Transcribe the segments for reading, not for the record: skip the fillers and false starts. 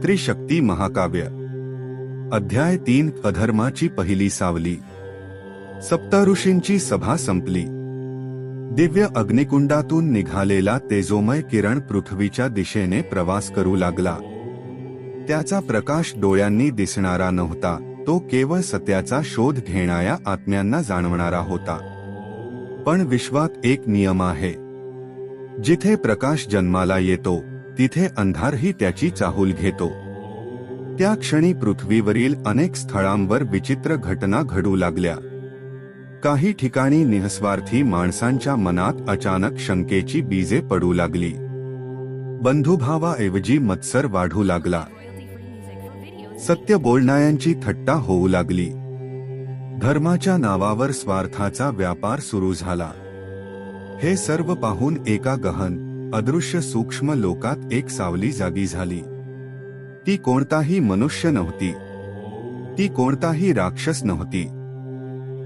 त्रिशक्ती महाकाव्य अध्याय 3 अधर्माची पहिली सावली। सप्तऋषींची सभा संपली। दिव्य अग्निकुंडातून निघालेला तेजोमय किरण पृथ्वीच्या दिशेने प्रवास करू लागला। त्याचा प्रकाश डोळ्यांनी दिसणारा नव्हता, तो केवळ सत्याचा शोध घेणाऱ्या आत्म्यांना जाणवणारा होता। पण विश्वात एक नियम आहे, जिथे प्रकाश जन्माला येतो तिथे अंधारही त्याची चाहूल घेतो। त्या क्षणी पृथ्वीवरील अनेक स्थळांवर विचित्र घटना घडू लागल्या। काही ठिकाणी निःस्वार्थी माणसांच्या मनात अचानक शंकेची बीजे पडू लागली। बंधुभावाऐवजी मत्सर वाढू लागला। सत्य बोलणाऱ्यांची थट्टा होऊ लागली। धर्माच्या नावावर स्वार्थाचा व्यापार सुरू झाला। हे सर्व पाहून एका गहन अदृश्य सूक्ष्म लोकात एक सावली जागी झाली। ती कोणताही मनुष्य नव्हती, ती कोणताही राक्षस नव्हती,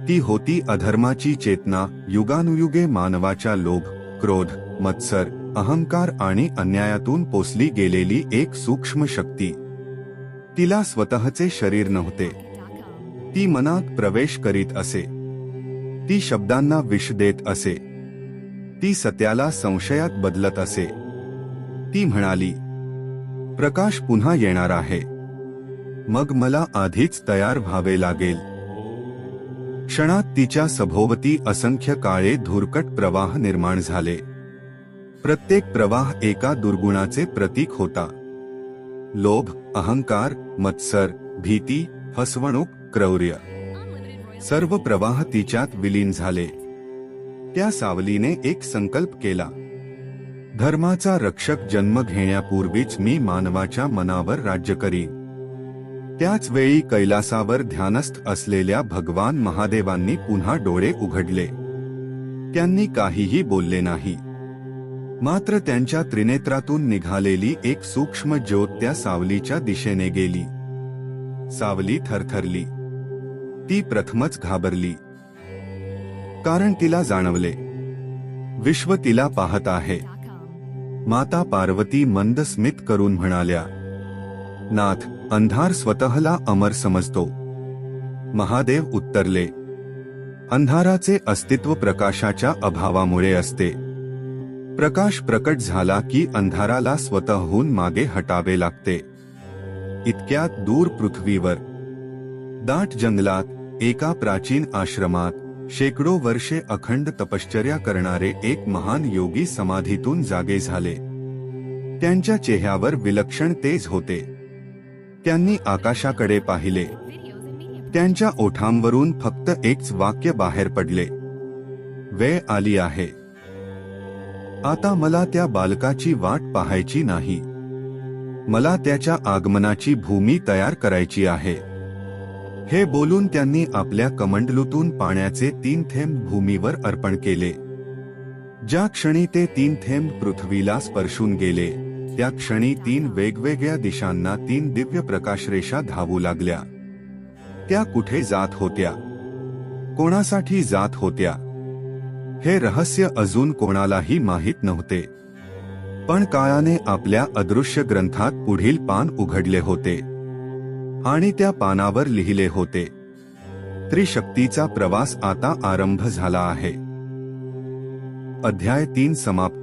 ती होती अधर्माची चेतना। युगानुयुगे मानवाच्या लोभ, क्रोध, मत्सर, अहंकार आणि अन्यायातून पोसली गेलेली एक सूक्ष्म शक्ती। तिला स्वतःचे शरीर नव्हते, ती मनात प्रवेश करीत असे, ती शब्दांना विष देत असे, ती सत्याला संशयात बदलत असे। ती म्हणाली, प्रकाश पुन्हा येणार आहे, मग मला आधीच तयार व्हावे लागेल। क्षणात तिच्या सभोवती असंख्य काळे धुरकट प्रवाह निर्माण झाले। प्रत्येक प्रवाह एका दुर्गुणाचे प्रतीक होता। लोभ, अहंकार, मत्सर, भीती, फसवणूक, क्रौर्य, सर्व प्रवाह तिच्यात विलीन झाले। त्या सावलीने एक संकल्प केला, धर्माचा रक्षक जन्म घेण्यापूर्वीच मी मानवाच्या मनावर राज्य करीन। त्याच वेळी कैलासावर ध्यानस्थ असलेल्या भगवान महादेवांनी पुन्हा डोळे उघडले। त्यांनी काहीही बोलले नाही, मात्र त्यांच्या त्रिनेत्रातून निघालेली एक सूक्ष्म ज्योत त्या सावलीच्या दिशेने गेली। सावली थरथरली। ती प्रथमच घाबरली, कारण तिला जाणवले, विश्व तिला पाहत आहे। माता पार्वती मंद स्मित करून म्हणाल्या, नाथ, अंधार स्वतःला अमर समजतो। महादेव उत्तरले, अंधाराचे अस्तित्व प्रकाशाच्या अभावामुळे असते। प्रकाश प्रकट झाला की अंधाराला स्वतःहून मागे हटावे लागते। इतक्यात दूर पृथ्वीवर, दाट जंगलात, एका प्राचीन आश्रमात शेकडो वर्षे अखंड तपश्चर्या करणारे एक महान योगी समाधीतून जागे झाले। त्यांच्या चेहऱ्यावर विलक्षण तेज होते। त्यांनी आकाशाकडे पाहिले। त्यांच्या ओठांवरून फक्त एकच वाक्य बाहेर पडले, वेळ आली आहे। आता मला त्या बालकाची वाट पाहायची नाही, मला त्याच्या आगमनाची भूमी तयार करायची आहे। हे बोलून त्यांनी आपल्या कमंडलूतून पाण्याचे 3 थेंब भूमीवर अर्पण केले। ज्या क्षणी ते 3 थेंब पृथ्वीला स्पर्शून गेले, त्या क्षणी 3 वेगवेगळ्या दिशांना 3 दिव्य प्रकाशरेषा धावू लागल्या। त्या कुठे जात होत्या, कोणासाठी जात होत्या, हे रहस्य अजून कोणालाही माहीत नव्हते। पण काळाने आपल्या अदृश्य ग्रंथात पुढील पान उघडले होते, आणि त्या पानावर लिहिले होते, त्रिशक्तीचा प्रवास आता आरंभ झाला आहे। अध्याय 3 समाप्त।